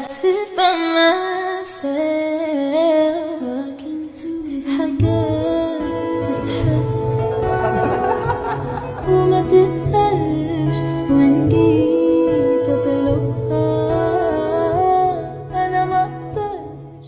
sit by myself talking to حاجات تتحس وما تتقالش وإن جيت أطلبها أنا ما أقدرش.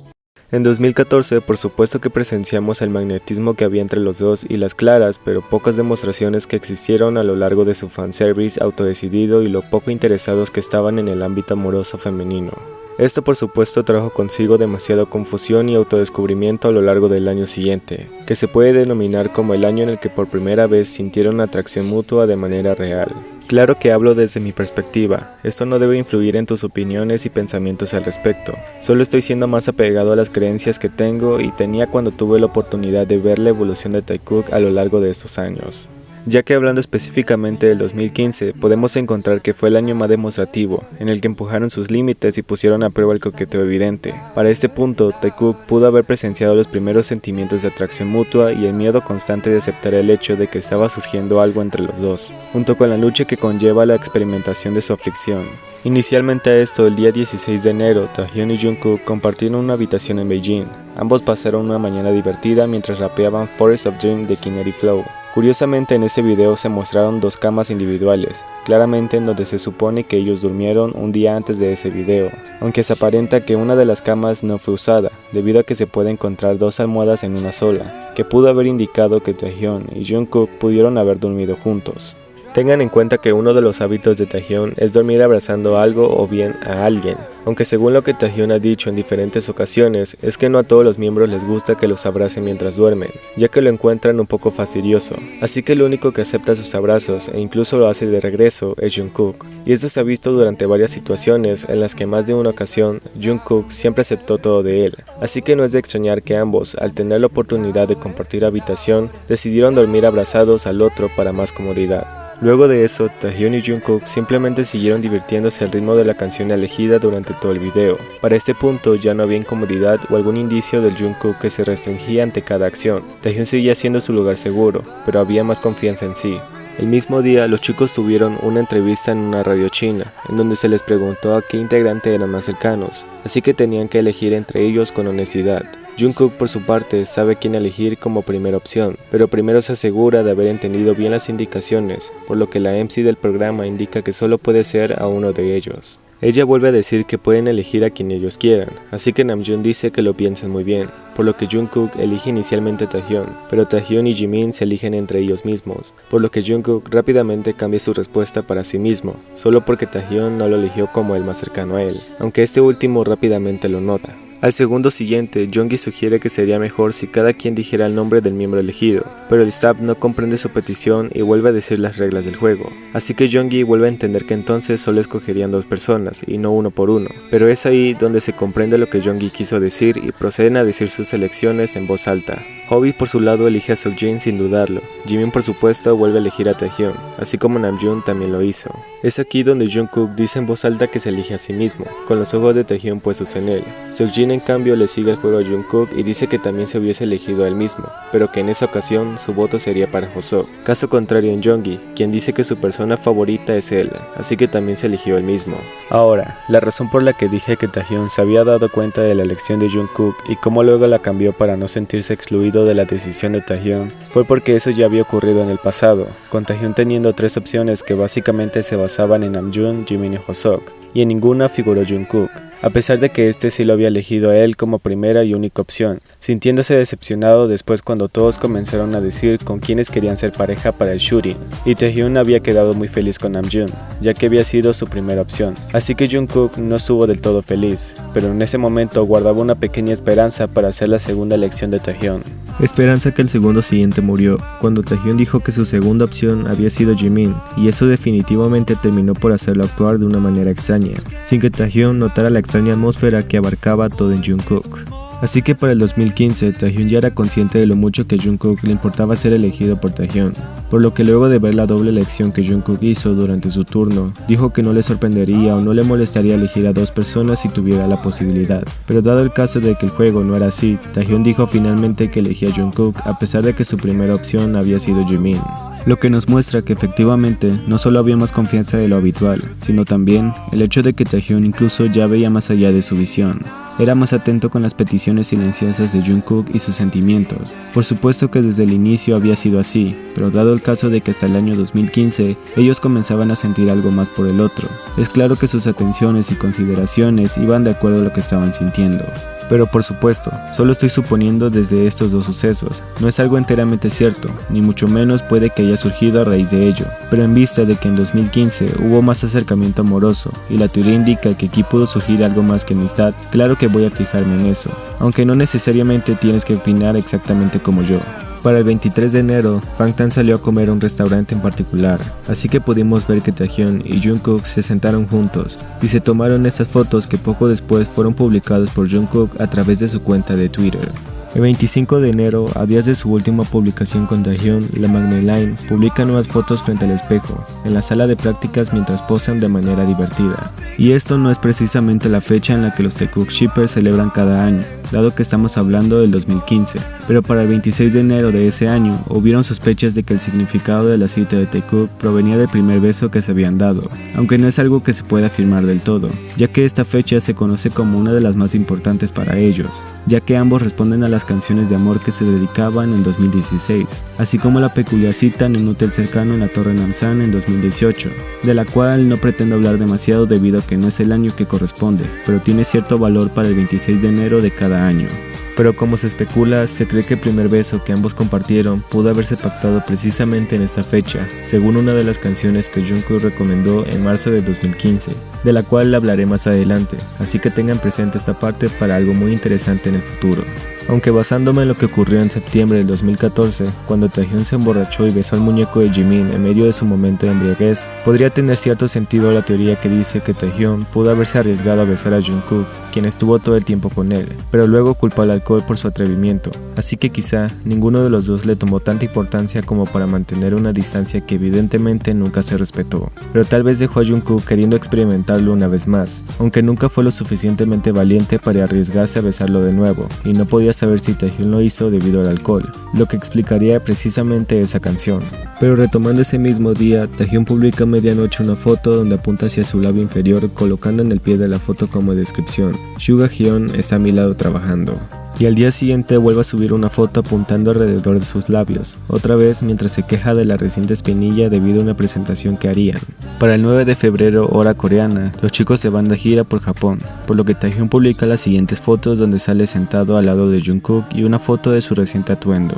En 2014, por supuesto que presenciamos el magnetismo que había entre los dos y las claras, pero pocas demostraciones que existieron a lo largo de su fanservice autodecidido y lo poco interesados que estaban en el ámbito amoroso femenino. Esto por supuesto trajo consigo demasiada confusión y autodescubrimiento a lo largo del año siguiente, que se puede denominar como el año en el que por primera vez sintieron atracción mutua de manera real. Claro que hablo desde mi perspectiva, esto no debe influir en tus opiniones y pensamientos al respecto, solo estoy siendo más apegado a las creencias que tengo y tenía cuando tuve la oportunidad de ver la evolución de Taekook a lo largo de estos años. Ya que hablando específicamente del 2015, podemos encontrar que fue el año más demostrativo, en el que empujaron sus límites y pusieron a prueba el coqueteo evidente. Para este punto, Taekook pudo haber presenciado los primeros sentimientos de atracción mutua y el miedo constante de aceptar el hecho de que estaba surgiendo algo entre los dos, junto con la lucha que conlleva la experimentación de su aflicción. Inicialmente a esto, el día 16 de enero, Taehyun y Jungkook compartieron una habitación en Beijing. Ambos pasaron una mañana divertida mientras rapeaban Forest of Dream de Kinnedy Flow. Curiosamente en ese video se mostraron dos camas individuales, claramente en donde se supone que ellos durmieron un día antes de ese video, aunque se aparenta que una de las camas no fue usada, debido a que se puede encontrar dos almohadas en una sola, que pudo haber indicado que Taehyun y Jungkook pudieron haber dormido juntos. Tengan en cuenta que uno de los hábitos de Taehyun es dormir abrazando a algo o bien a alguien, aunque según lo que Taehyun ha dicho en diferentes ocasiones, es que no a todos los miembros les gusta que los abracen mientras duermen, ya que lo encuentran un poco fastidioso, así que el único que acepta sus abrazos e incluso lo hace de regreso es Jungkook, y esto se ha visto durante varias situaciones en las que más de una ocasión Jungkook siempre aceptó todo de él, así que no es de extrañar que ambos, al tener la oportunidad de compartir habitación, decidieron dormir abrazados al otro para más comodidad. Luego de eso, Taehyun y Jungkook simplemente siguieron divirtiéndose al ritmo de la canción elegida durante todo el video. Para este punto ya no había incomodidad o algún indicio del Jungkook que se restringía ante cada acción. Taehyun seguía siendo su lugar seguro, pero había más confianza en sí. El mismo día, los chicos tuvieron una entrevista en una radio china, en donde se les preguntó a qué integrante eran más cercanos, así que tenían que elegir entre ellos con honestidad. Jungkook por su parte sabe quién elegir como primera opción, pero primero se asegura de haber entendido bien las indicaciones, por lo que la MC del programa indica que solo puede ser a uno de ellos. Ella vuelve a decir que pueden elegir a quien ellos quieran, así que Namjoon dice que lo piensen muy bien, por lo que Jungkook elige inicialmente a Taehyun, pero Taehyun y Jimin se eligen entre ellos mismos, por lo que Jungkook rápidamente cambia su respuesta para sí mismo, solo porque Taehyun no lo eligió como el más cercano a él, aunque este último rápidamente lo nota. Al segundo siguiente, Jonggi sugiere que sería mejor si cada quien dijera el nombre del miembro elegido, pero el staff no comprende su petición y vuelve a decir las reglas del juego, así que Jonggi vuelve a entender que entonces solo escogerían dos personas y no uno por uno, pero es ahí donde se comprende lo que Jonggi quiso decir y proceden a decir sus elecciones en voz alta. Hobi por su lado elige a Seokjin sin dudarlo, Jimin por supuesto vuelve a elegir a Taehyun, así como Namjoon también lo hizo. Es aquí donde Jungkook dice en voz alta que se elige a sí mismo, con los ojos de Taehyun puestos en él. Seokjin en cambio le sigue el juego a Jungkook y dice que también se hubiese elegido a él mismo, pero que en esa ocasión su voto sería para Hoseok. Caso contrario en Jonggi, quien dice que su persona favorita es él, así que también se eligió él mismo. Ahora, la razón por la que dije que Taehyun se había dado cuenta de la elección de Jungkook y cómo luego la cambió para no sentirse excluido de la decisión de Taehyun fue porque eso ya había ocurrido en el pasado, con Taehyun teniendo tres opciones que básicamente se basaban en Namjoon, Jimin y Hoseok, y en ninguna figuró Jungkook, a pesar de que este sí lo había elegido a él como primera y única opción, sintiéndose decepcionado después cuando todos comenzaron a decir con quiénes querían ser pareja para el shooting, y Taehyun había quedado muy feliz con Namjoon, ya que había sido su primera opción, así que Jungkook no estuvo del todo feliz, pero en ese momento guardaba una pequeña esperanza para hacer la segunda elección de Taehyun. Esperanza que el segundo siguiente murió, cuando Taehyun dijo que su segunda opción había sido Jimin, y eso definitivamente terminó por hacerlo actuar de una manera extraña, sin que Taehyun notara la extraña atmósfera que abarcaba todo en Jungkook. Así que para el 2015, Taehyung ya era consciente de lo mucho que Jungkook le importaba ser elegido por Taehyung, por lo que luego de ver la doble elección que Jungkook hizo durante su turno, dijo que no le sorprendería o no le molestaría elegir a dos personas si tuviera la posibilidad. Pero dado el caso de que el juego no era así, Taehyung dijo finalmente que elegía a Jungkook a pesar de que su primera opción había sido Jimin. Lo que nos muestra que efectivamente no solo había más confianza de lo habitual, sino también el hecho de que Taehyung incluso ya veía más allá de su visión. Era más atento con las peticiones silenciosas de Jungkook y sus sentimientos. Por supuesto que desde el inicio había sido así, pero dado el caso de que hasta el año 2015 ellos comenzaban a sentir algo más por el otro, es claro que sus atenciones y consideraciones iban de acuerdo a lo que estaban sintiendo. Pero por supuesto, solo estoy suponiendo desde estos dos sucesos, no es algo enteramente cierto, ni mucho menos puede que haya surgido a raíz de ello, pero en vista de que en 2015 hubo más acercamiento amoroso, y la teoría indica que aquí pudo surgir algo más que amistad, claro que voy a fijarme en eso, aunque no necesariamente tienes que opinar exactamente como yo. Para el 23 de enero, Bangtan salió a comer a un restaurante en particular, así que pudimos ver que Taehyung y Jungkook se sentaron juntos y se tomaron estas fotos que poco después fueron publicadas por Jungkook a través de su cuenta de Twitter. El 25 de enero, a días de su última publicación con Taehyung, la Magnet Line publica nuevas fotos frente al espejo, en la sala de prácticas mientras posan de manera divertida. Y esto no es precisamente la fecha en la que los Taekook Shippers celebran cada año, dado que estamos hablando del 2015, pero para el 26 de enero de ese año hubieron sospechas de que el significado de la cita de Taekook provenía del primer beso que se habían dado, aunque no es algo que se pueda afirmar del todo, ya que esta fecha se conoce como una de las más importantes para ellos, ya que ambos responden a las canciones de amor que se dedicaban en 2016, así como la peculiar cita en un hotel cercano en la Torre Namsan en 2018, de la cual no pretendo hablar demasiado debido a que no es el año que corresponde, pero tiene cierto valor para el 26 de enero de cada año. Pero como se especula, se cree que el primer beso que ambos compartieron pudo haberse pactado precisamente en esta fecha, según una de las canciones que Jungkook recomendó en marzo de 2015, de la cual hablaré más adelante, así que tengan presente esta parte para algo muy interesante en el futuro. Aunque basándome en lo que ocurrió en septiembre del 2014, cuando Taehyung se emborrachó y besó al muñeco de Jimin en medio de su momento de embriaguez, podría tener cierto sentido la teoría que dice que Taehyung pudo haberse arriesgado a besar a Jungkook, quien estuvo todo el tiempo con él, pero luego culpó al alcohol por su atrevimiento, así que quizá ninguno de los dos le tomó tanta importancia como para mantener una distancia que evidentemente nunca se respetó, pero tal vez dejó a Jungkook queriendo experimentarlo una vez más, aunque nunca fue lo suficientemente valiente para arriesgarse a besarlo de nuevo, y no podía saber si Taehyung lo hizo debido al alcohol, lo que explicaría precisamente esa canción. Pero retomando ese mismo día, Taehyung publica a medianoche una foto donde apunta hacia su labio inferior, colocando en el pie de la foto como descripción: Suga Hyun está a mi lado trabajando. Y al día siguiente vuelve a subir una foto apuntando alrededor de sus labios, otra vez mientras se queja de la reciente espinilla debido a una presentación que harían. Para el 9 de febrero, hora coreana, los chicos se van de gira por Japón, por lo que Taehyung publica las siguientes fotos donde sale sentado al lado de Jungkook y una foto de su reciente atuendo.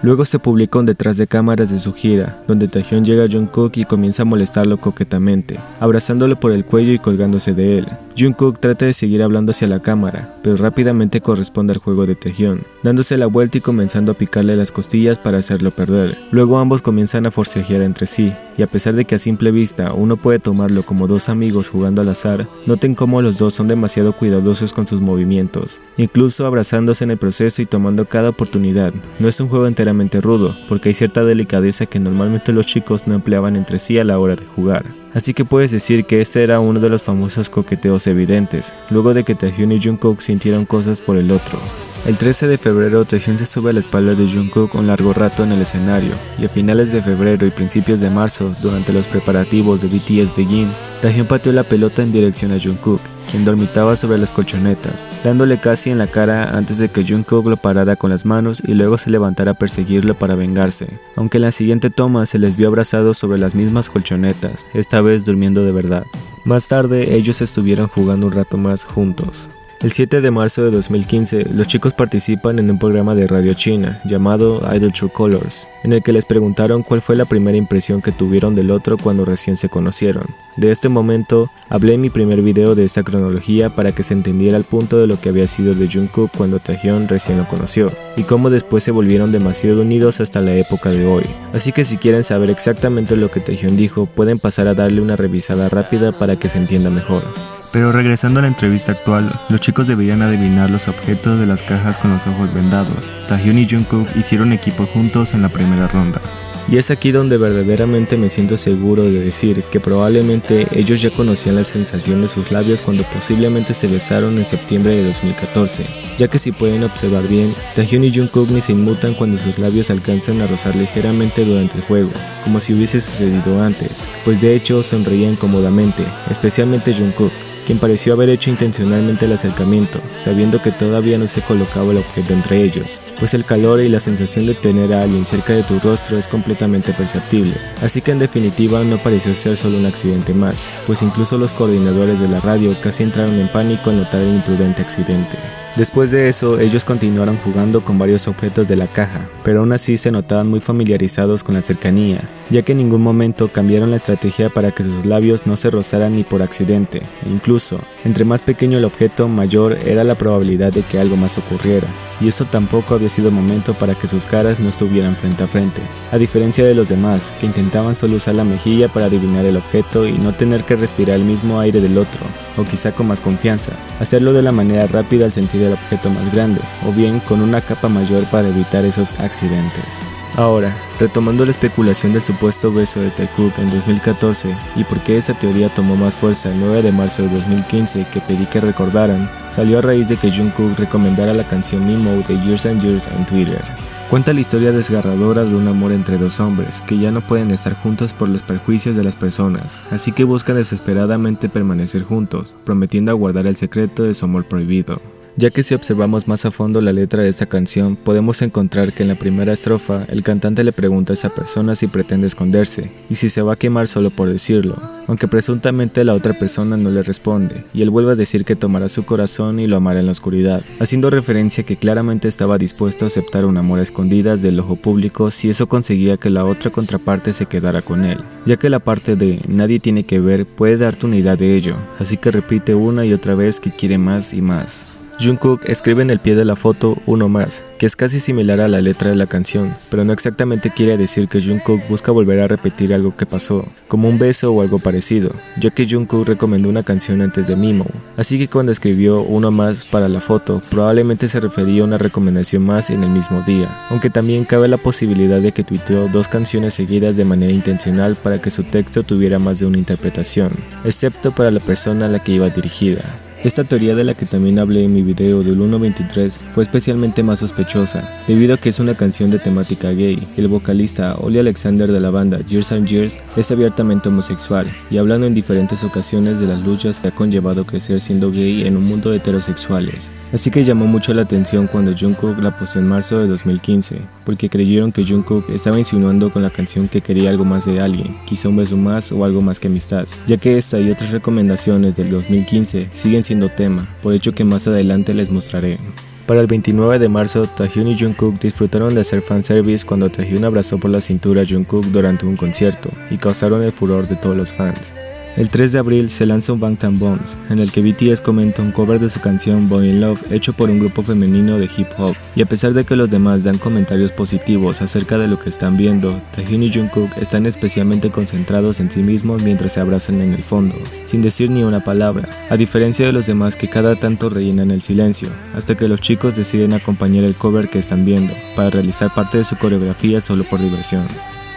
Luego se publica un detrás de cámaras de su gira, donde Taehyung llega a Jungkook y comienza a molestarlo coquetamente, abrazándolo por el cuello y colgándose de él. Jungkook trata de seguir hablando hacia la cámara, pero rápidamente corresponde al juego de Taehyung, dándose la vuelta y comenzando a picarle las costillas para hacerlo perder. Luego ambos comienzan a forcejear entre sí, y a pesar de que a simple vista uno puede tomarlo como dos amigos jugando al azar, noten cómo los dos son demasiado cuidadosos con sus movimientos, incluso abrazándose en el proceso y tomando cada oportunidad. No es un juego enteramente rudo, porque hay cierta delicadeza que normalmente los chicos no empleaban entre sí a la hora de jugar. Así que puedes decir que este era uno de los famosos coqueteos evidentes, luego de que Taehyung y Jungkook sintieron cosas por el otro. El 13 de febrero, Taehyung se sube a la espalda de Jungkook un largo rato en el escenario, y a finales de febrero y principios de marzo, durante los preparativos de BTS Begin, Taehyung pateó la pelota en dirección a Jungkook, quien dormitaba sobre las colchonetas, dándole casi en la cara antes de que Jungkook lo parara con las manos y luego se levantara a perseguirlo para vengarse, aunque en la siguiente toma se les vio abrazados sobre las mismas colchonetas, esta vez durmiendo de verdad. Más tarde, ellos estuvieron jugando un rato más juntos. El 7 de marzo de 2015, los chicos participan en un programa de radio china llamado Idol True Colors, en el que les preguntaron cuál fue la primera impresión que tuvieron del otro cuando recién se conocieron. De este momento, hablé en mi primer video de esta cronología para que se entendiera el punto de lo que había sido de Jungkook cuando Taehyung recién lo conoció, y cómo después se volvieron demasiado unidos hasta la época de hoy. Así que si quieren saber exactamente lo que Taehyung dijo, pueden pasar a darle una revisada rápida para que se entienda mejor. Pero regresando a la entrevista actual, los chicos deberían adivinar los objetos de las cajas con los ojos vendados. Taehyun y Jungkook hicieron equipo juntos en la primera ronda. Y es aquí donde verdaderamente me siento seguro de decir que probablemente ellos ya conocían la sensación de sus labios cuando posiblemente se besaron en septiembre de 2014, ya que si pueden observar bien, Taehyun y Jungkook ni se inmutan cuando sus labios alcanzan a rozar ligeramente durante el juego, como si hubiese sucedido antes, pues de hecho sonreían cómodamente, especialmente Jungkook, quien pareció haber hecho intencionalmente el acercamiento, sabiendo que todavía no se colocaba el objeto entre ellos, pues el calor y la sensación de tener a alguien cerca de tu rostro es completamente perceptible, así que en definitiva no pareció ser solo un accidente más, pues incluso los coordinadores de la radio casi entraron en pánico al notar el imprudente accidente. Después de eso, ellos continuaron jugando con varios objetos de la caja, pero aún así se notaban muy familiarizados con la cercanía, ya que en ningún momento cambiaron la estrategia para que sus labios no se rozaran ni por accidente, e incluso, entre más pequeño el objeto, mayor era la probabilidad de que algo más ocurriera, y eso tampoco había sido momento para que sus caras no estuvieran frente a frente, a diferencia de los demás, que intentaban solo usar la mejilla para adivinar el objeto y no tener que respirar el mismo aire del otro, o quizá con más confianza, hacerlo de la manera rápida al sentir el objeto más grande, o bien con una capa mayor para evitar esos accidentes. Ahora, retomando la especulación del supuesto beso de Taekook en 2014 y por qué esa teoría tomó más fuerza el 9 de marzo de 2015 que pedí que recordaran, salió a raíz de que Jungkook recomendara la canción Mimo de Years and Years en Twitter. Cuenta la historia desgarradora de un amor entre dos hombres que ya no pueden estar juntos por los perjuicios de las personas, así que buscan desesperadamente permanecer juntos, prometiendo guardar el secreto de su amor prohibido. Ya que si observamos más a fondo la letra de esta canción, podemos encontrar que en la primera estrofa, el cantante le pregunta a esa persona si pretende esconderse, y si se va a quemar solo por decirlo, aunque presuntamente la otra persona no le responde, y él vuelve a decir que tomará su corazón y lo amará en la oscuridad, haciendo referencia que claramente estaba dispuesto a aceptar un amor a escondidas del ojo público si eso conseguía que la otra contraparte se quedara con él, ya que la parte de nadie tiene que ver puede darte una idea de ello, así que repite una y otra vez que quiere más y más. Jungkook escribe en el pie de la foto uno más, que es casi similar a la letra de la canción, pero no exactamente quiere decir que Jungkook busca volver a repetir algo que pasó, como un beso o algo parecido, ya que Jungkook recomendó una canción antes de Mimo, así que cuando escribió uno más para la foto, probablemente se refería a una recomendación más en el mismo día, aunque también cabe la posibilidad de que tuiteó dos canciones seguidas de manera intencional para que su texto tuviera más de una interpretación, excepto para la persona a la que iba dirigida. Esta teoría de la que también hablé en mi video del 1.23 fue especialmente más sospechosa, debido a que es una canción de temática gay. El vocalista Oli Alexander de la banda Years and Years es abiertamente homosexual, y hablando en diferentes ocasiones de las luchas que ha conllevado crecer siendo gay en un mundo de heterosexuales. Así que llamó mucho la atención cuando Jungkook la puso en marzo de 2015, porque creyeron que Jungkook estaba insinuando con la canción que quería algo más de alguien, quizá un beso más o algo más que amistad, ya que esta y otras recomendaciones del 2015 siguen siendo tema, por hecho que más adelante les mostraré. Para el 29 de marzo, Taehyun y Jungkook disfrutaron de hacer fanservice cuando Taehyun abrazó por la cintura a Jungkook durante un concierto y causaron el furor de todos los fans. El 3 de abril se lanza un Bangtan Bombs, en el que BTS comenta un cover de su canción Boy in Love hecho por un grupo femenino de hip hop, y a pesar de que los demás dan comentarios positivos acerca de lo que están viendo, Taehyun y Jungkook están especialmente concentrados en sí mismos mientras se abrazan en el fondo, sin decir ni una palabra, a diferencia de los demás que cada tanto rellenan el silencio, hasta que los chicos deciden acompañar el cover que están viendo, para realizar parte de su coreografía solo por diversión.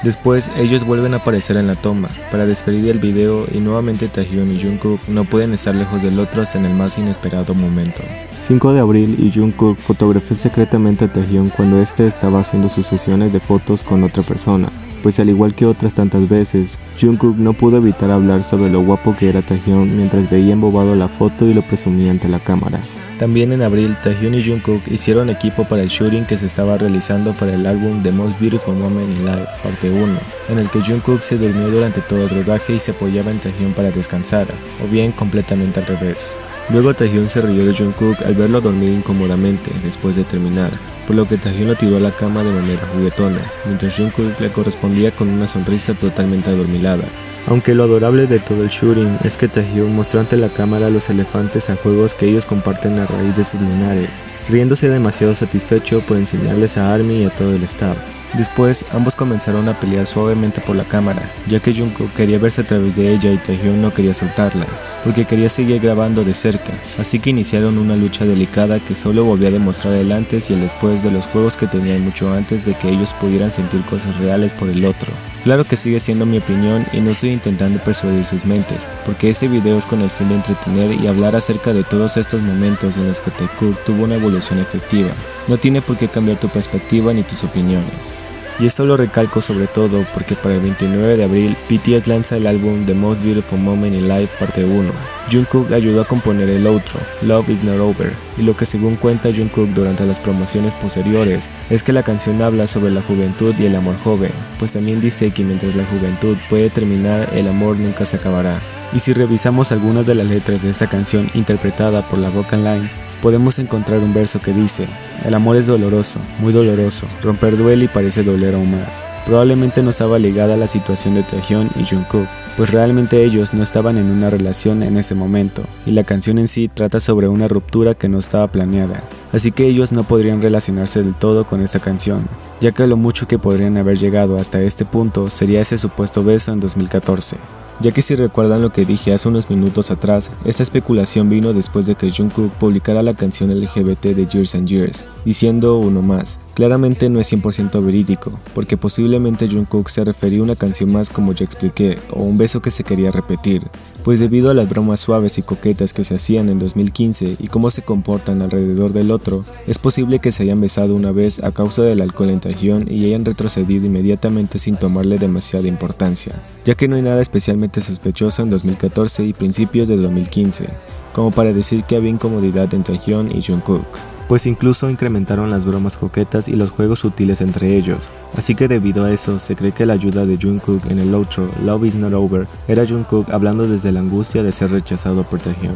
Después, ellos vuelven a aparecer en la toma, para despedir el video y nuevamente Taehyun y Jungkook no pueden estar lejos del otro hasta en el más inesperado momento. 5 de abril y Jungkook fotografió secretamente a Taehyun cuando este estaba haciendo sus sesiones de fotos con otra persona, pues al igual que otras tantas veces, Jungkook no pudo evitar hablar sobre lo guapo que era Taehyun mientras veía embobado la foto y lo presumía ante la cámara. También en abril, Taehyun y Jungkook hicieron equipo para el shooting que se estaba realizando para el álbum The Most Beautiful Moment in Life, parte 1, en el que Jungkook se durmió durante todo el rodaje y se apoyaba en Taehyun para descansar, o bien completamente al revés. Luego Taehyun se rió de Jungkook al verlo dormir incómodamente después de terminar, por lo que Taehyun lo tiró a la cama de manera juguetona, mientras Jungkook le correspondía con una sonrisa totalmente adormilada. Aunque lo adorable de todo el shooting es que Taehyun mostró ante la cámara los elefantes a juegos que ellos comparten a raíz de sus lunares, riéndose demasiado satisfecho por enseñarles a ARMY y a todo el staff. Después, ambos comenzaron a pelear suavemente por la cámara, ya que Jungkook quería verse a través de ella y Taehyung no quería soltarla, porque quería seguir grabando de cerca, así que iniciaron una lucha delicada que solo volvió a demostrar el antes y el después de los juegos que tenían mucho antes de que ellos pudieran sentir cosas reales por el otro. Claro que sigue siendo mi opinión y no estoy intentando persuadir sus mentes, porque este video es con el fin de entretener y hablar acerca de todos estos momentos en los que Taekook tuvo una evolución efectiva. No tiene por qué cambiar tu perspectiva ni tus opiniones. Y esto lo recalco sobre todo porque para el 29 de abril BTS lanza el álbum The Most Beautiful Moment in Life parte 1. Jungkook ayudó a componer el outro, Love Is Not Over, y lo que según cuenta Jungkook durante las promociones posteriores es que la canción habla sobre la juventud y el amor joven, pues también dice que mientras la juventud puede terminar, el amor nunca se acabará. Y si revisamos algunas de las letras de esta canción interpretada por la vocal line, podemos encontrar un verso que dice: el amor es doloroso, muy doloroso, romper duele y parece doler aún más. Probablemente no estaba ligada a la situación de Taehyung y Jungkook, pues realmente ellos no estaban en una relación en ese momento, y la canción en sí trata sobre una ruptura que no estaba planeada, así que ellos no podrían relacionarse del todo con esa canción, ya que lo mucho que podrían haber llegado hasta este punto sería ese supuesto beso en 2014. Ya que si recuerdan lo que dije hace unos minutos atrás, esta especulación vino después de que Jungkook publicara la canción LGBT de Years and Years, diciendo uno más. Claramente no es 100% verídico, porque posiblemente Jungkook se refería a una canción más como ya expliqué, o un beso que se quería repetir, pues debido a las bromas suaves y coquetas que se hacían en 2015 y cómo se comportan alrededor del otro, es posible que se hayan besado una vez a causa del alcohol en Taehyung y hayan retrocedido inmediatamente sin tomarle demasiada importancia, ya que no hay nada especialmente sospechoso en 2014 y principios de 2015, como para decir que había incomodidad entre Taehyung y Jungkook, pues incluso incrementaron las bromas coquetas y los juegos sutiles entre ellos, así que debido a eso se cree que la ayuda de Jungkook en el outro Love Is Not Over era Jungkook hablando desde la angustia de ser rechazado por Taehyung.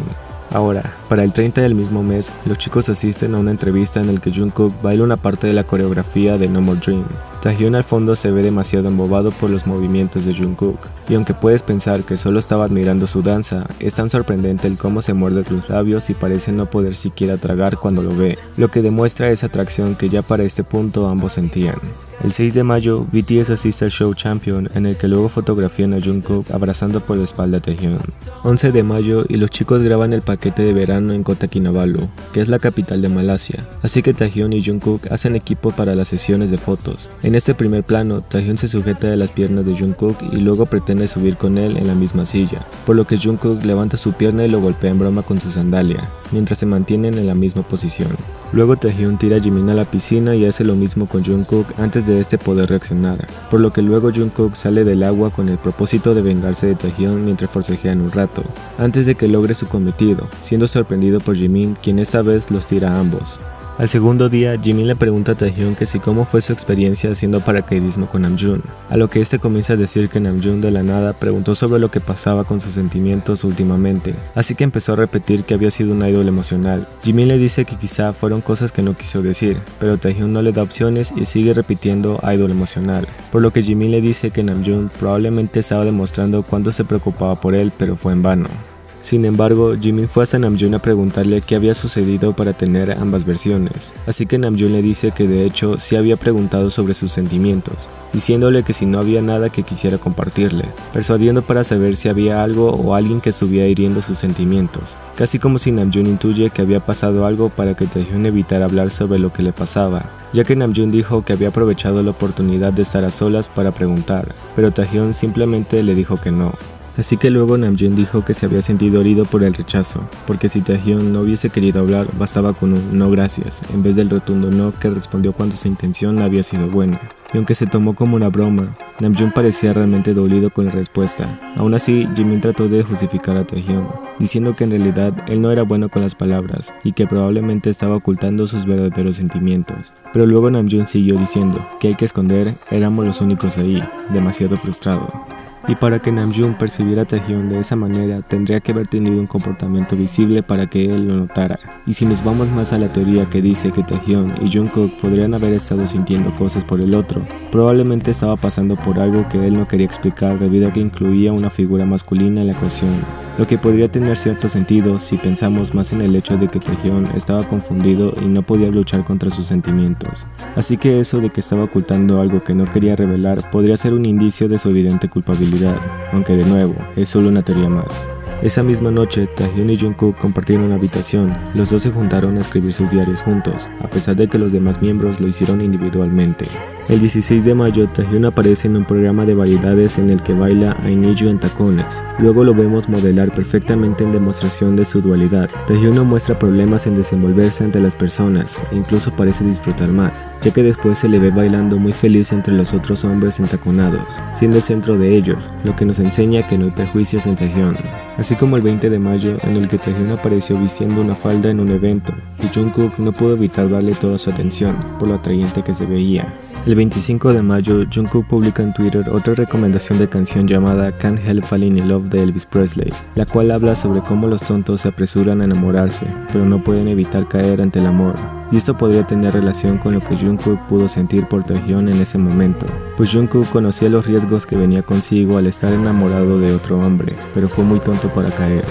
Ahora, para el 30 del mismo mes, los chicos asisten a una entrevista en la que Jungkook baila una parte de la coreografía de No More Dream. Taehyung al fondo se ve demasiado embobado por los movimientos de Jungkook, y aunque puedes pensar que solo estaba admirando su danza, es tan sorprendente el cómo se muerde los labios y parece no poder siquiera tragar cuando lo ve, lo que demuestra esa atracción que ya para este punto ambos sentían. El 6 de mayo, BTS asiste al show Champion, en el que luego fotografían a Jungkook abrazando por la espalda a Taehyung. 11 de mayo y los chicos graban el paquete de verano en Kota Kinabalu, que es la capital de Malasia, así que Taehyung y Jungkook hacen equipo para las sesiones de fotos. En este primer plano, Taehyung se sujeta de las piernas de Jungkook y luego pretende subir con él en la misma silla, por lo que Jungkook levanta su pierna y lo golpea en broma con su sandalia, mientras se mantienen en la misma posición. Luego Taehyung tira a Jimin a la piscina y hace lo mismo con Jungkook antes de este poder reaccionar, por lo que luego Jungkook sale del agua con el propósito de vengarse de Taehyung mientras forcejean un rato, antes de que logre su cometido, siendo sorprendido por Jimin, quien esta vez los tira a ambos. Al segundo día, Jimin le pregunta a Taehyung que si cómo fue su experiencia haciendo paracaidismo con Namjoon, a lo que este comienza a decir que Namjoon de la nada preguntó sobre lo que pasaba con sus sentimientos últimamente, así que empezó a repetir que había sido un idol emocional. Jimin le dice que quizá fueron cosas que no quiso decir, pero Taehyung no le da opciones y sigue repitiendo idol emocional, por lo que Jimin le dice que Namjoon probablemente estaba demostrando cuánto se preocupaba por él, pero fue en vano. Sin embargo, Jimin fue hasta Namjoon a preguntarle qué había sucedido para tener ambas versiones, así que Namjoon le dice que de hecho sí había preguntado sobre sus sentimientos, diciéndole que si no había nada que quisiera compartirle, persuadiendo para saber si había algo o alguien que estuviera hiriendo sus sentimientos, casi como si Namjoon intuye que había pasado algo para que Taehyung evitara hablar sobre lo que le pasaba, ya que Namjoon dijo que había aprovechado la oportunidad de estar a solas para preguntar, pero Taehyung simplemente le dijo que no. Así que luego Namjoon dijo que se había sentido herido por el rechazo, porque si Taehyung no hubiese querido hablar, bastaba con un no gracias, en vez del rotundo no que respondió cuando su intención había sido buena. Y aunque se tomó como una broma, Namjoon parecía realmente dolido con la respuesta. Aún así, Jimin trató de justificar a Taehyung, diciendo que en realidad él no era bueno con las palabras y que probablemente estaba ocultando sus verdaderos sentimientos. Pero luego Namjoon siguió diciendo que hay que esconder, éramos los únicos ahí, demasiado frustrado. Y para que Namjoon percibiera a Taehyung de esa manera, tendría que haber tenido un comportamiento visible para que él lo notara. Y si nos vamos más a la teoría que dice que Taehyung y Jungkook podrían haber estado sintiendo cosas por el otro, probablemente estaba pasando por algo que él no quería explicar debido a que incluía una figura masculina en la ecuación. lo que podría tener cierto sentido si pensamos más en el hecho de que Taehyun estaba confundido y no podía luchar contra sus sentimientos. Así que eso de que estaba ocultando algo que no quería revelar podría ser un indicio de su evidente culpabilidad, aunque de nuevo, es solo una teoría más. Esa misma noche, Taehyun y Jungkook compartieron una habitación. Los dos se juntaron a escribir sus diarios juntos, a pesar de que los demás miembros lo hicieron individualmente. El 16 de mayo, Taehyun aparece en un programa de variedades en el que baila I Need You en tacones. Luego lo vemos modelar perfectamente en demostración de su dualidad. Taehyun no muestra problemas en desenvolverse ante las personas, e incluso parece disfrutar más, ya que después se le ve bailando muy feliz entre los otros hombres entaconados, siendo el centro de ellos, lo que nos enseña que no hay prejuicios en Taehyun. Así como el 20 de mayo, en el que Taehyun apareció vistiendo una falda en un evento, y Jungkook no pudo evitar darle toda su atención, por lo atrayente que se veía. El 25 de mayo, Jungkook publica en Twitter otra recomendación de canción llamada Can't Help Falling in Love de Elvis Presley, la cual habla sobre cómo los tontos se apresuran a enamorarse, pero no pueden evitar caer ante el amor. Y esto podría tener relación con lo que Jungkook pudo sentir por Taehyun en ese momento, pues Jungkook conocía los riesgos que venía consigo al estar enamorado de otro hombre, pero fue muy tonto para caer.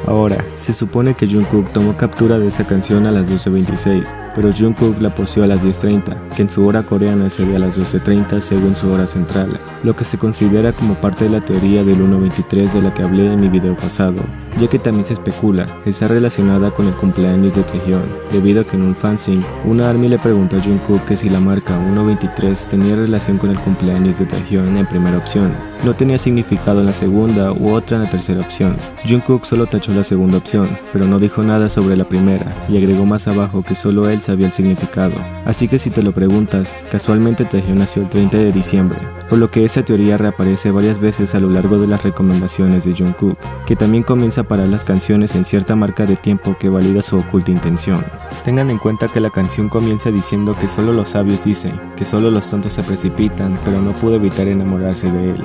Ahora, se supone que Jungkook tomó captura de esa canción a las 12:26, pero Jungkook la posteó a las 10:30, que en su hora coreana sería a las 12:30 según su hora central, lo que se considera como parte de la teoría del 1:23 de la que hablé en mi video pasado, ya que también se especula está relacionada con el cumpleaños de Taehyun, debido a que en un fanzine, una ARMY le preguntó a Jungkook que si la marca 1:23 tenía relación con el cumpleaños de Taehyun en primera opción. No tenía significado en la segunda u otra en la tercera opción. Jungkook solo tachó la segunda opción, pero no dijo nada sobre la primera, y agregó más abajo que solo él sabía el significado. Así que si te lo preguntas, casualmente Taehyun nació el 30 de diciembre, por lo que esa teoría reaparece varias veces a lo largo de las recomendaciones de Jungkook, que también comienza a parar las canciones en cierta marca de tiempo que valida su oculta intención. Tengan en cuenta que la canción comienza diciendo que solo los sabios dicen, que solo los tontos se precipitan, pero no pudo evitar enamorarse de él.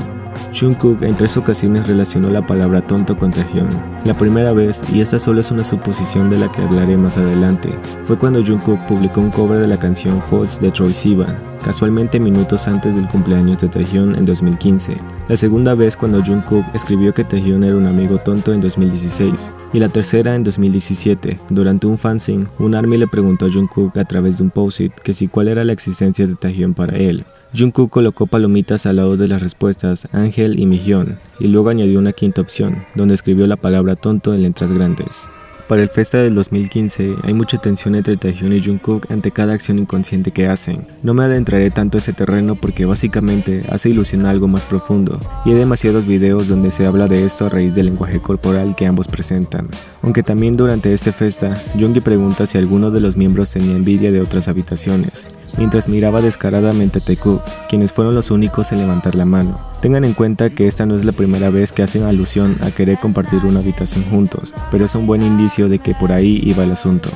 Jungkook en 3 ocasiones relacionó la palabra tonto con Taehyun. La primera vez, y esta solo es una suposición de la que hablaré más adelante, fue cuando Jungkook publicó un cover de la canción False de Troye Sivan, casualmente minutos antes del cumpleaños de Taehyun en 2015. La segunda vez cuando Jungkook escribió que Taehyun era un amigo tonto en 2016, y la tercera en 2017, durante un fanzine, un ARMY le preguntó a Jungkook a través de un post-it que si cuál era la existencia de Taehyun para él. Jungkook colocó palomitas al lado de las respuestas Ángel y Mihyun, y luego añadió una quinta opción, donde escribió la palabra tonto en letras grandes. Para el Festa del 2015, hay mucha tensión entre Taehyun y Jungkook ante cada acción inconsciente que hacen. No me adentraré tanto a ese terreno porque básicamente hace ilusión a algo más profundo, y hay demasiados videos donde se habla de esto a raíz del lenguaje corporal que ambos presentan. Aunque también durante este Festa, Junggi pregunta si alguno de los miembros tenía envidia de otras habitaciones, mientras miraba descaradamente a Taekook, quienes fueron los únicos en levantar la mano. Tengan en cuenta que esta no es la primera vez que hacen alusión a querer compartir una habitación juntos, pero es un buen indicio de que por ahí iba el asunto.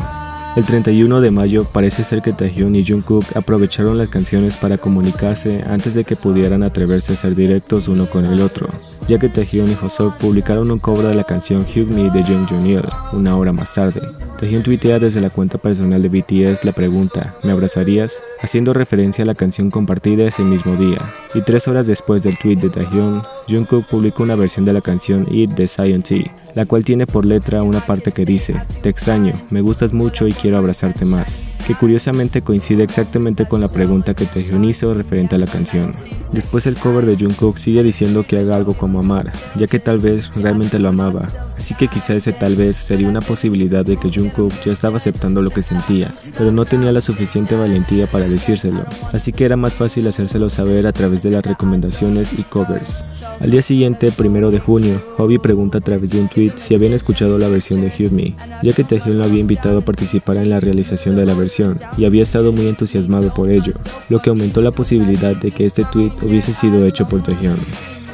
El 31 de mayo parece ser que Taehyun y Jungkook aprovecharon las canciones para comunicarse antes de que pudieran atreverse a ser directos uno con el otro, ya que Taehyun y Hoseok publicaron un cover de la canción Hug Me de Jung Joon-il una hora más tarde. Taehyun tuitea desde la cuenta personal de BTS la pregunta ¿me abrazarías?, haciendo referencia a la canción compartida ese mismo día, y 3 horas después del tweet de Taehyun, Jungkook publicó una versión de la canción It de Zion-T, la cual tiene por letra una parte que dice te extraño, me gustas mucho y quiero abrazarte más, que curiosamente coincide exactamente con la pregunta que Taehyun hizo referente a la canción. Después el cover de Jungkook sigue diciendo que haga algo como amar, ya que tal vez realmente lo amaba, así que quizá ese tal vez sería una posibilidad de que Jungkook ya estaba aceptando lo que sentía, pero no tenía la suficiente valentía para decírselo, así que era más fácil hacérselo saber a través de las recomendaciones y covers. Al día siguiente, 1 de junio, Hobi pregunta a través de un tweet si habían escuchado la versión de Hug Me, ya que Taehyun lo había invitado a participar en la realización de la versión y había estado muy entusiasmado por ello, lo que aumentó la posibilidad de que este tweet hubiese sido hecho por Taehyun.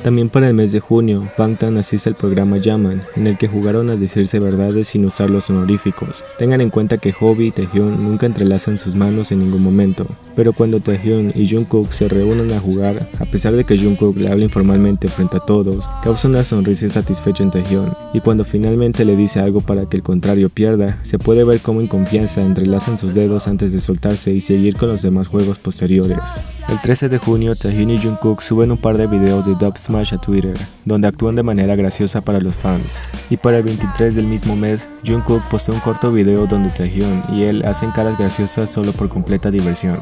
También para el mes de junio, Bangtan asiste al programa Yaman, en el que jugaron a decirse verdades sin usar los honoríficos. Tengan en cuenta que Hobi y Taehyun nunca entrelazan sus manos en ningún momento, pero cuando Taehyun y Jungkook se reúnen a jugar, a pesar de que Jungkook le habla informalmente frente a todos, causa una sonrisa satisfecha en Taehyun, y cuando finalmente le dice algo para que el contrario pierda, se puede ver cómo en confianza entrelazan sus dedos antes de soltarse y seguir con los demás juegos posteriores. El 13 de junio, Taehyun y Jungkook suben un par de videos de dubstep Smash a Twitter, donde actúan de manera graciosa para los fans. Y para el 23 del mismo mes, Jungkook postó un corto video donde Taehyun y él hacen caras graciosas solo por completa diversión.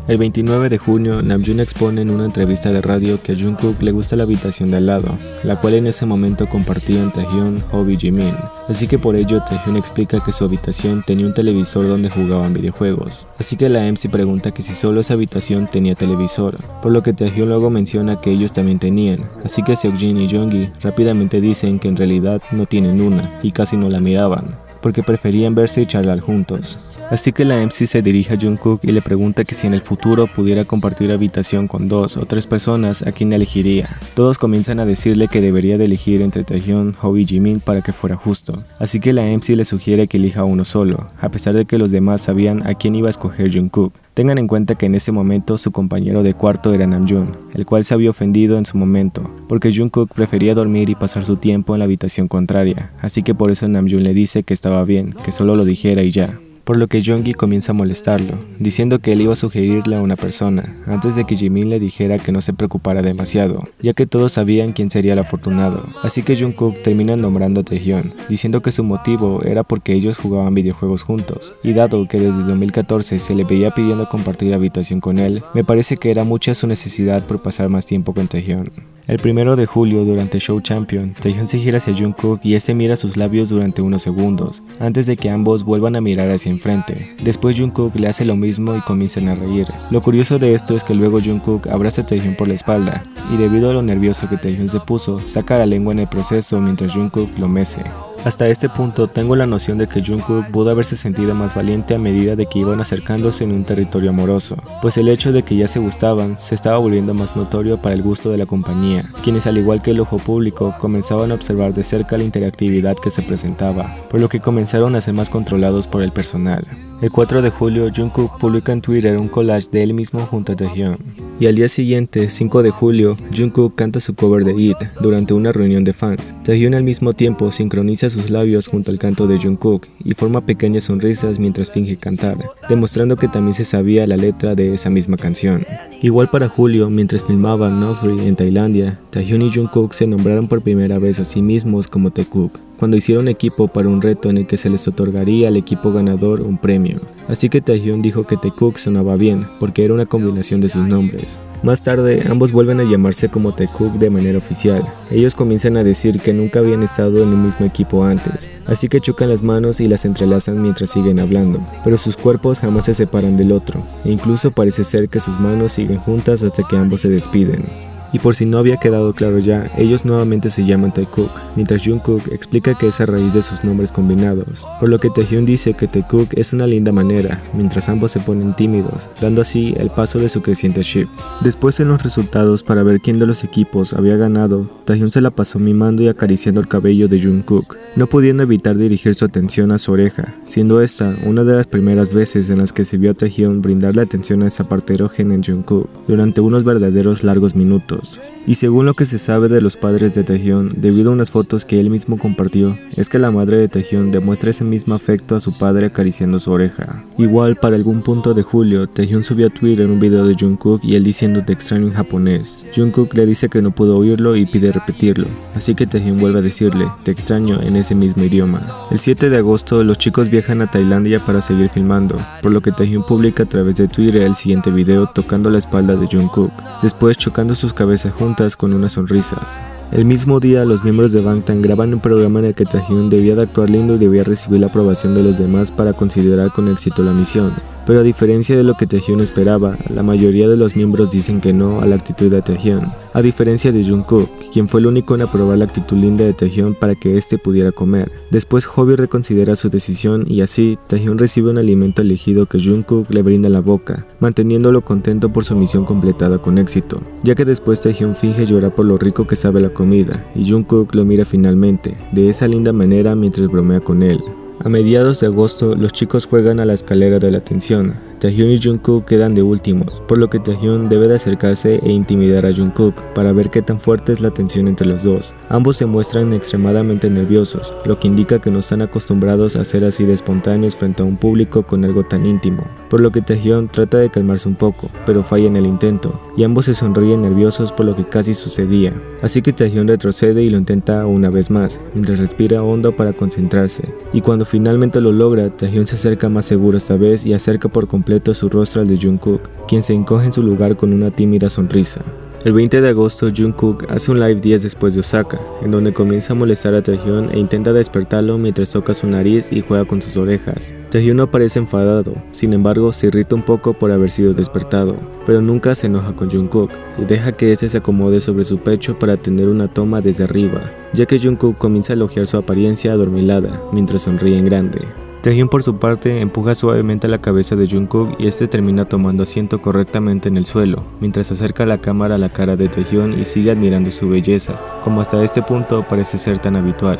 El 29 de junio, Namjoon expone en una entrevista de radio que a Jungkook le gusta la habitación de al lado, la cual en ese momento compartían Taehyun, Hobi y Jimin. Así que por ello Taehyun explica que su habitación tenía un televisor donde jugaban videojuegos. Así que la MC pregunta que si solo esa habitación tenía televisor, por lo que Taehyun luego menciona que ellos también tenían. Así que Seokjin y Jeongi rápidamente dicen que en realidad no tienen una y casi no la miraban, porque preferían verse y charlar juntos. Así que la MC se dirige a Jungkook y le pregunta que si en el futuro pudiera compartir habitación con 2 o 3 personas, ¿a quién elegiría? Todos comienzan a decirle que debería de elegir entre Taehyun, Hobi y Jimin para que fuera justo. Así que la MC le sugiere que elija uno solo, a pesar de que los demás sabían a quién iba a escoger Jungkook. Tengan en cuenta que en ese momento su compañero de cuarto era Namjoon, el cual se había ofendido en su momento, porque Jungkook prefería dormir y pasar su tiempo en la habitación contraria, así que por eso Namjoon le dice que estaba bien, que solo lo dijera y ya. Por lo que Jeongi comienza a molestarlo, diciendo que él iba a sugerirle a una persona, antes de que Jimin le dijera que no se preocupara demasiado, ya que todos sabían quién sería el afortunado. Así que Jungkook termina nombrando a Taehyun, diciendo que su motivo era porque ellos jugaban videojuegos juntos, y dado que desde 2014 se le veía pidiendo compartir habitación con él, me parece que era mucha su necesidad por pasar más tiempo con Taehyun. El 1 de julio, durante Show Champion, Taehyun se gira hacia Jungkook y este mira sus labios durante unos segundos, antes de que ambos vuelvan a mirar hacia enfrente. Después Jungkook le hace lo mismo y comienzan a reír. Lo curioso de esto es que luego Jungkook abraza a Taehyun por la espalda, y debido a lo nervioso que Taehyun se puso, saca la lengua en el proceso mientras Jungkook lo mece. Hasta este punto tengo la noción de que Jungkook pudo haberse sentido más valiente a medida de que iban acercándose en un territorio amoroso, pues el hecho de que ya se gustaban se estaba volviendo más notorio para el gusto de la compañía, quienes al igual que el ojo público comenzaban a observar de cerca la interactividad que se presentaba, por lo que comenzaron a ser más controlados por el personal. El 4 de julio, Jungkook publica en Twitter un collage de él mismo junto a Taehyun. Y al día siguiente, 5 de julio, Jungkook canta su cover de IT durante una reunión de fans. Taehyun al mismo tiempo sincroniza sus labios junto al canto de Jungkook y forma pequeñas sonrisas mientras finge cantar, demostrando que también se sabía la letra de esa misma canción. Igual para julio, mientras filmaban Northry en Tailandia, Taehyun y Jungkook se nombraron por primera vez a sí mismos como Taekook, cuando hicieron equipo para un reto en el que se les otorgaría al equipo ganador un premio. Así que Taehyun dijo que Taekook sonaba bien, porque era una combinación de sus nombres. Más tarde, ambos vuelven a llamarse como Taekook de manera oficial. Ellos comienzan a decir que nunca habían estado en un mismo equipo antes, así que chocan las manos y las entrelazan mientras siguen hablando, pero sus cuerpos jamás se separan del otro, e incluso parece ser que sus manos siguen juntas hasta que ambos se despiden. Y por si no había quedado claro ya, ellos nuevamente se llaman Taekook, mientras Jungkook explica que es a raíz de sus nombres combinados, por lo que Taehyun dice que Taekook es una linda manera, mientras ambos se ponen tímidos, dando así el paso de su creciente ship. Después en los resultados para ver quién de los equipos había ganado, Taehyun se la pasó mimando y acariciando el cabello de Jungkook, no pudiendo evitar dirigir su atención a su oreja, siendo esta una de las primeras veces en las que se vio a Taehyun brindarle atención a esa parte erógena en Jungkook, durante unos verdaderos largos minutos. Y según lo que se sabe de los padres de Taehyun, debido a unas fotos que él mismo compartió, es que la madre de Taehyun demuestra ese mismo afecto a su padre acariciando su oreja. Igual, para algún punto de julio, Taehyun subió a Twitter un video de Jungkook y él diciendo "te extraño" en japonés. Jungkook le dice que no pudo oírlo y pide repetirlo, así que Taehyun vuelve a decirle "te extraño" en ese mismo idioma. El 7 de agosto, los chicos viajan a Tailandia para seguir filmando, por lo que Taehyun publica a través de Twitter el siguiente video tocando la espalda de Jungkook, después chocando sus cabezas juntas con unas sonrisas. El mismo día, los miembros de Bangtan graban un programa en el que Taehyun debía de actuar lindo y debía recibir la aprobación de los demás para considerar con éxito la misión. Pero a diferencia de lo que Taehyun esperaba, la mayoría de los miembros dicen que no a la actitud de Taehyun, a diferencia de Jungkook, quien fue el único en aprobar la actitud linda de Taehyun para que éste pudiera comer. Después Hobi reconsidera su decisión y así, Taehyun recibe un alimento elegido que Jungkook le brinda en la boca, manteniéndolo contento por su misión completada con éxito, ya que después Taehyun finge llorar por lo rico que sabe la comida, y Jungkook lo mira finalmente, de esa linda manera mientras bromea con él. A mediados de agosto, los chicos juegan a la escalera de la tensión. Taehyun y Jungkook quedan de últimos, por lo que Taehyun debe de acercarse e intimidar a Jungkook para ver qué tan fuerte es la tensión entre los dos. Ambos se muestran extremadamente nerviosos, lo que indica que no están acostumbrados a ser así de espontáneos frente a un público con algo tan íntimo. por lo que Taehyun trata de calmarse un poco, pero falla en el intento, y ambos se sonríen nerviosos por lo que casi sucedía. Así que Taehyun retrocede y lo intenta una vez más, mientras respira hondo para concentrarse, y cuando finalmente lo logra, Taehyun se acerca más seguro esta vez y acerca por completo su rostro al de Jungkook, quien se encoge en su lugar con una tímida sonrisa. El 20 de agosto, Jungkook hace un live días después de Osaka, en donde comienza a molestar a Taehyun e intenta despertarlo mientras toca su nariz y juega con sus orejas. Taehyun no parece enfadado, sin embargo se irrita un poco por haber sido despertado, pero nunca se enoja con Jungkook y deja que este se acomode sobre su pecho para tener una toma desde arriba, ya que Jungkook comienza a elogiar su apariencia adormilada mientras sonríe en grande. Taehyun por su parte empuja suavemente la cabeza de Jungkook y este termina tomando asiento correctamente en el suelo, mientras acerca la cámara a la cara de Taehyun y sigue admirando su belleza, como hasta este punto parece ser tan habitual.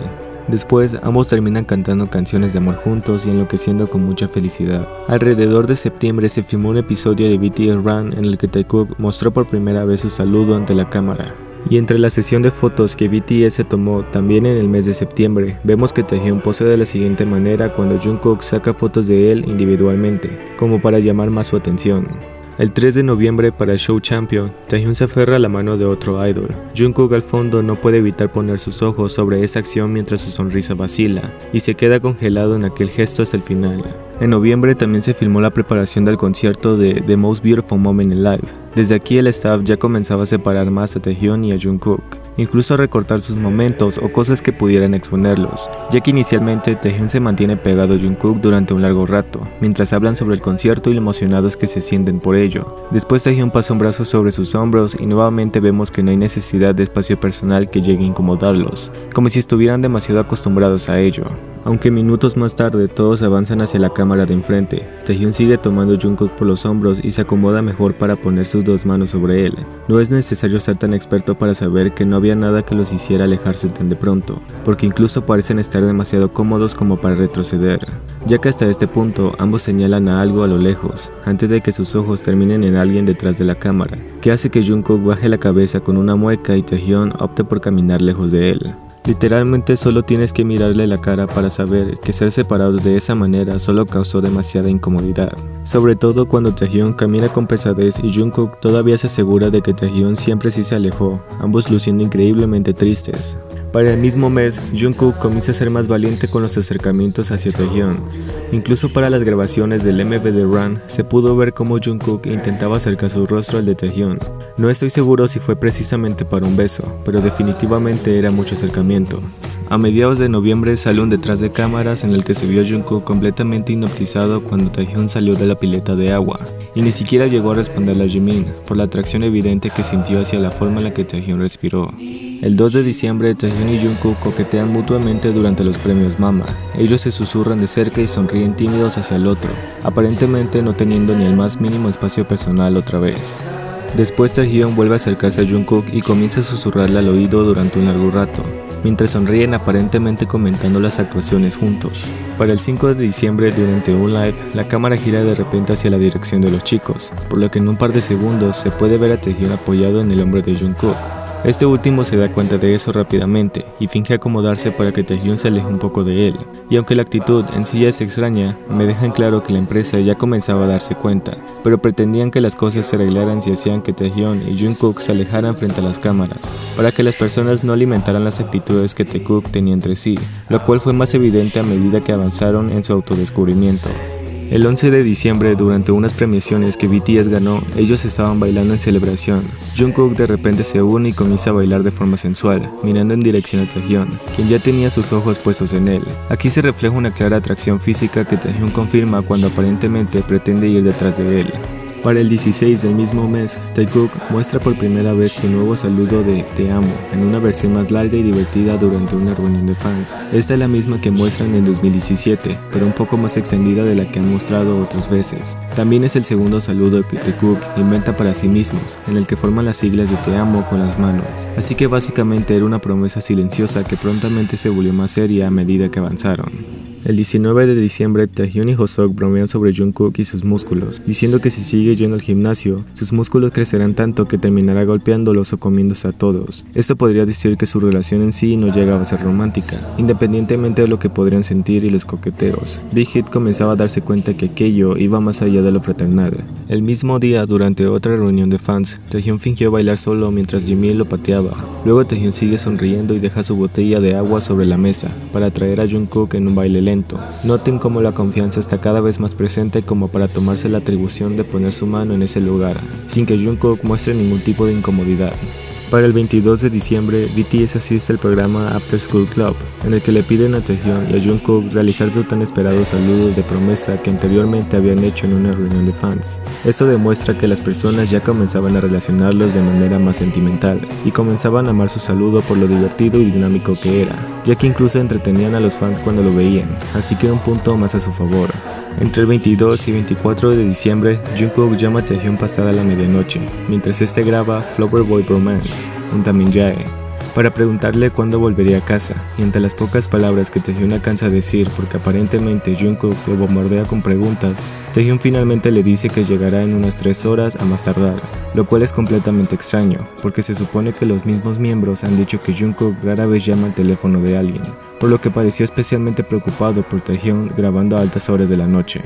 Después, ambos terminan cantando canciones de amor juntos y enloqueciendo con mucha felicidad. Alrededor de septiembre se filmó un episodio de BTS Run en el que Taekook mostró por primera vez su saludo ante la cámara. Y entre la sesión de fotos que BTS se tomó también en el mes de septiembre, vemos que Taehyun posee de la siguiente manera cuando Jungkook saca fotos de él individualmente, como para llamar más su atención. El 3 de noviembre para Show Champion, Taehyun se aferra a la mano de otro idol. Jungkook al fondo no puede evitar poner sus ojos sobre esa acción mientras su sonrisa vacila, y se queda congelado en aquel gesto hasta el final. En noviembre también se filmó la preparación del concierto de The Most Beautiful Moment in Life. Desde aquí el staff ya comenzaba a separar más a Taehyun y a Jungkook, incluso a recortar sus momentos o cosas que pudieran exponerlos, ya que inicialmente Taehyun se mantiene pegado a Jungkook durante un largo rato, mientras hablan sobre el concierto y lo emocionados que se sienten por ello. Después Taehyun pasa un brazo sobre sus hombros y nuevamente vemos que no hay necesidad de espacio personal que llegue a incomodarlos, como si estuvieran demasiado acostumbrados a ello. Aunque minutos más tarde todos avanzan hacia la cámara de enfrente, Taehyun sigue tomando a Jungkook por los hombros y se acomoda mejor para poner sus dos manos sobre él. No es necesario ser tan experto para saber que no había nada que los hiciera alejarse tan de pronto, porque incluso parecen estar demasiado cómodos como para retroceder, ya que hasta este punto ambos señalan a algo a lo lejos, antes de que sus ojos terminen en alguien detrás de la cámara, que hace que Jungkook baje la cabeza con una mueca y Taehyun opte por caminar lejos de él. Literalmente solo tienes que mirarle la cara para saber que ser separados de esa manera solo causó demasiada incomodidad. Sobre todo cuando Taehyun camina con pesadez y Jungkook todavía se asegura de que Taehyun siempre sí se alejó, ambos luciendo increíblemente tristes. Para el mismo mes, Jungkook comienza a ser más valiente con los acercamientos hacia Taehyun. Incluso para las grabaciones del MV de Run, se pudo ver cómo Jungkook intentaba acercar su rostro al de Taehyun. No estoy seguro si fue precisamente para un beso, pero definitivamente era mucho acercamiento. A mediados de noviembre sale un detrás de cámaras en el que se vio a Jungkook completamente hipnotizado cuando Taehyun salió de la pileta de agua, y ni siquiera llegó a responderle a Jimin, por la atracción evidente que sintió hacia la forma en la que Taehyun respiró. El 2 de diciembre, Taehyun y Jungkook coquetean mutuamente durante los premios Mama. Ellos se susurran de cerca y sonríen tímidos hacia el otro, aparentemente no teniendo ni el más mínimo espacio personal otra vez. Después Taehyun vuelve a acercarse a Jungkook y comienza a susurrarle al oído durante un largo rato, mientras sonríen aparentemente comentando las actuaciones juntos. Para el 5 de diciembre, durante un live, la cámara gira de repente hacia la dirección de los chicos, por lo que en un par de segundos se puede ver a Taehyun apoyado en el hombro de Jungkook. Este último se da cuenta de eso rápidamente y finge acomodarse para que Taehyun se aleje un poco de él, y aunque la actitud en sí es extraña, me dejan claro que la empresa ya comenzaba a darse cuenta, pero pretendían que las cosas se arreglaran si hacían que Taehyun y Jungkook se alejaran frente a las cámaras, para que las personas no alimentaran las actitudes que Taekook tenía entre sí, lo cual fue más evidente a medida que avanzaron en su autodescubrimiento. El 11 de diciembre, durante unas premiaciones que BTS ganó, ellos estaban bailando en celebración. Jungkook de repente se une y comienza a bailar de forma sensual, mirando en dirección a Taehyun, quien ya tenía sus ojos puestos en él. Aquí se refleja una clara atracción física que Taehyun confirma cuando aparentemente pretende ir detrás de él. Para el 16 del mismo mes, Taekook muestra por primera vez su nuevo saludo de "Te amo" en una versión más larga y divertida durante una reunión de fans. Esta es la misma que muestran en 2017, pero un poco más extendida de la que han mostrado otras veces. También es el segundo saludo que Taekook inventa para sí mismos, en el que forman las siglas de "Te amo" con las manos. Así que básicamente era una promesa silenciosa que prontamente se volvió más seria a medida que avanzaron. El 19 de diciembre, Taehyun y Hoseok bromean sobre Jungkook y sus músculos, diciendo que si sigue yendo al gimnasio, sus músculos crecerán tanto que terminará golpeándolos o comiéndose a todos. Esto podría decir que su relación en sí no llegaba a ser romántica, independientemente de lo que podrían sentir y los coqueteos. Big Hit comenzaba a darse cuenta que aquello iba más allá de lo fraternal. El mismo día, durante otra reunión de fans, Taehyun fingió bailar solo mientras Jimin lo pateaba. Luego Taehyun sigue sonriendo y deja su botella de agua sobre la mesa, para atraer a Jungkook en un baile lento. Noten cómo la confianza está cada vez más presente como para tomarse la atribución de poner su mano en ese lugar, sin que Jungkook muestre ningún tipo de incomodidad. Para el 22 de diciembre, BTS asiste al programa After School Club, en el que le piden a Taehyun y a Jungkook realizar su tan esperado saludo de promesa que anteriormente habían hecho en una reunión de fans. Esto demuestra que las personas ya comenzaban a relacionarlos de manera más sentimental, y comenzaban a amar su saludo por lo divertido y dinámico que era, ya que incluso entretenían a los fans cuando lo veían, así que era un punto más a su favor. Entre el 22 y 24 de diciembre, Jungkook llama a Taehyun pasada la medianoche, mientras este graba Flower Boy Bromance, un Taeminjae, para preguntarle cuándo volvería a casa, y entre las pocas palabras que Taehyun alcanza a decir porque aparentemente Jungkook lo bombardea con preguntas, Taehyun finalmente le dice que llegará en unas 3 horas a más tardar, lo cual es completamente extraño, porque se supone que los mismos miembros han dicho que Jungkook rara vez llama al teléfono de alguien, por lo que pareció especialmente preocupado por Taehyun grabando a altas horas de la noche.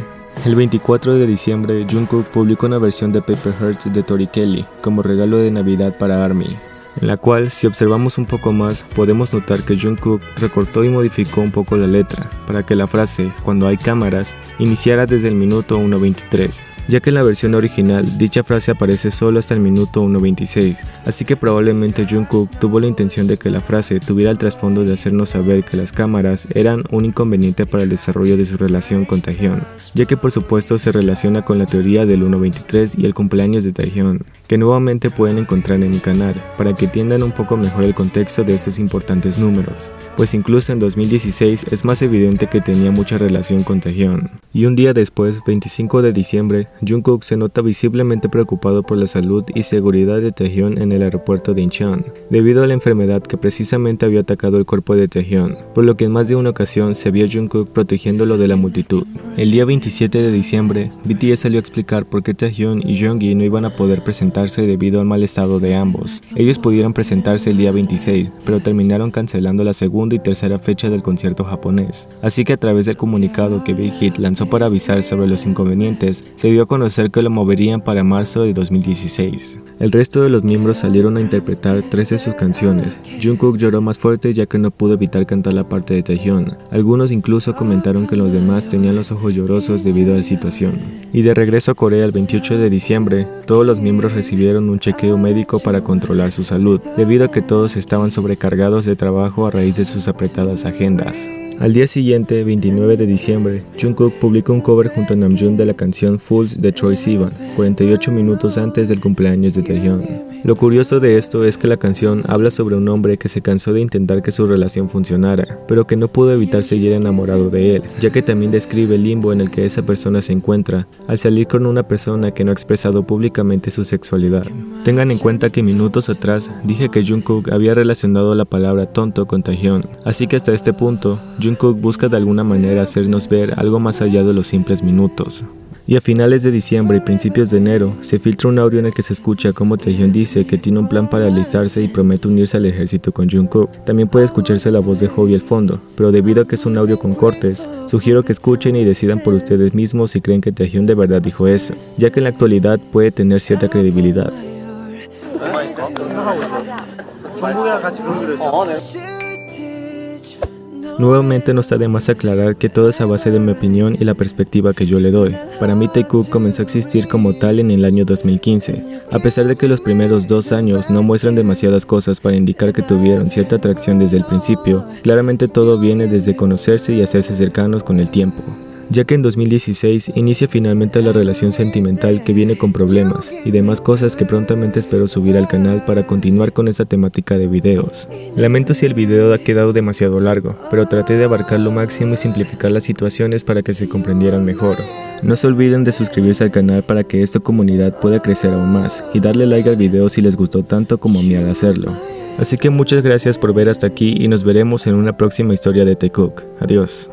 El 24 de diciembre, Jungkook publicó una versión de Paper Hearts de Tori Kelly como regalo de Navidad para ARMY, en la cual, si observamos un poco más, podemos notar que Jungkook recortó y modificó un poco la letra, para que la frase, cuando hay cámaras, iniciara desde el minuto 1:23, ya que en la versión original, dicha frase aparece solo hasta el minuto 1:26, así que probablemente Jungkook tuvo la intención de que la frase tuviera el trasfondo de hacernos saber que las cámaras eran un inconveniente para el desarrollo de su relación con Taehyun, ya que por supuesto se relaciona con la teoría del 1:23 y el cumpleaños de Taehyun, que nuevamente pueden encontrar en mi canal, para que entiendan un poco mejor el contexto de estos importantes números, pues incluso en 2016 es más evidente que tenía mucha relación con Taehyun. Y un día después, 25 de diciembre, Jungkook se nota visiblemente preocupado por la salud y seguridad de Taehyun en el aeropuerto de Incheon, debido a la enfermedad que precisamente había atacado el cuerpo de Taehyun, por lo que en más de una ocasión se vio Jungkook protegiéndolo de la multitud. El día 27 de diciembre, BTS salió a explicar por qué Taehyun y Jeonggi no iban a poder presentarse debido al mal estado de ambos. Ellos pudieron presentarse el día 26, pero terminaron cancelando la segunda y tercera fecha del concierto japonés, así que a través del comunicado que Big Hit lanzó para avisar sobre los inconvenientes, se dio a conocer que lo moverían para marzo de 2016. El resto de los miembros salieron a interpretar 3 de sus canciones. Jungkook lloró más fuerte ya que no pudo evitar cantar la parte de Taehyun. Algunos incluso comentaron que los demás tenían los ojos llorosos debido a la situación. Y de regreso a Corea el 28 de diciembre, todos los miembros recibieron un chequeo médico para controlar su salud, debido a que todos estaban sobrecargados de trabajo a raíz de sus apretadas agendas. Al día siguiente, 29 de diciembre, Jungkook publicó un cover junto a Namjoon de la canción Fools de Troye Sivan, 48 minutos antes del cumpleaños de Taehyun. Lo curioso de esto es que la canción habla sobre un hombre que se cansó de intentar que su relación funcionara, pero que no pudo evitar seguir enamorado de él, ya que también describe el limbo en el que esa persona se encuentra al salir con una persona que no ha expresado públicamente su sexualidad. Tengan en cuenta que minutos atrás dije que Jungkook había relacionado la palabra tonto con Taehyun, así que hasta este punto, Jungkook busca de alguna manera hacernos ver algo más allá de los simples minutos. Y a finales de diciembre y principios de enero, se filtra un audio en el que se escucha cómo Taehyun dice que tiene un plan para alistarse y promete unirse al ejército con Jungkook. También puede escucharse la voz de Hobi al fondo, pero debido a que es un audio con cortes, sugiero que escuchen y decidan por ustedes mismos si creen que Taehyun de verdad dijo eso, ya que en la actualidad puede tener cierta credibilidad. Nuevamente no está de más aclarar que todo es a base de mi opinión y la perspectiva que yo le doy. Para mí Taekook comenzó a existir como tal en el año 2015, a pesar de que los primeros 2 años no muestran demasiadas cosas para indicar que tuvieron cierta atracción desde el principio. Claramente todo viene desde conocerse y hacerse cercanos con el tiempo, ya que en 2016 inicia finalmente la relación sentimental que viene con problemas y demás cosas que prontamente espero subir al canal para continuar con esta temática de videos. Lamento si el video ha quedado demasiado largo, pero traté de abarcar lo máximo y simplificar las situaciones para que se comprendieran mejor. No se olviden de suscribirse al canal para que esta comunidad pueda crecer aún más y darle like al video si les gustó tanto como a mí al hacerlo. Así que muchas gracias por ver hasta aquí y nos veremos en una próxima historia de Taekook. Adiós.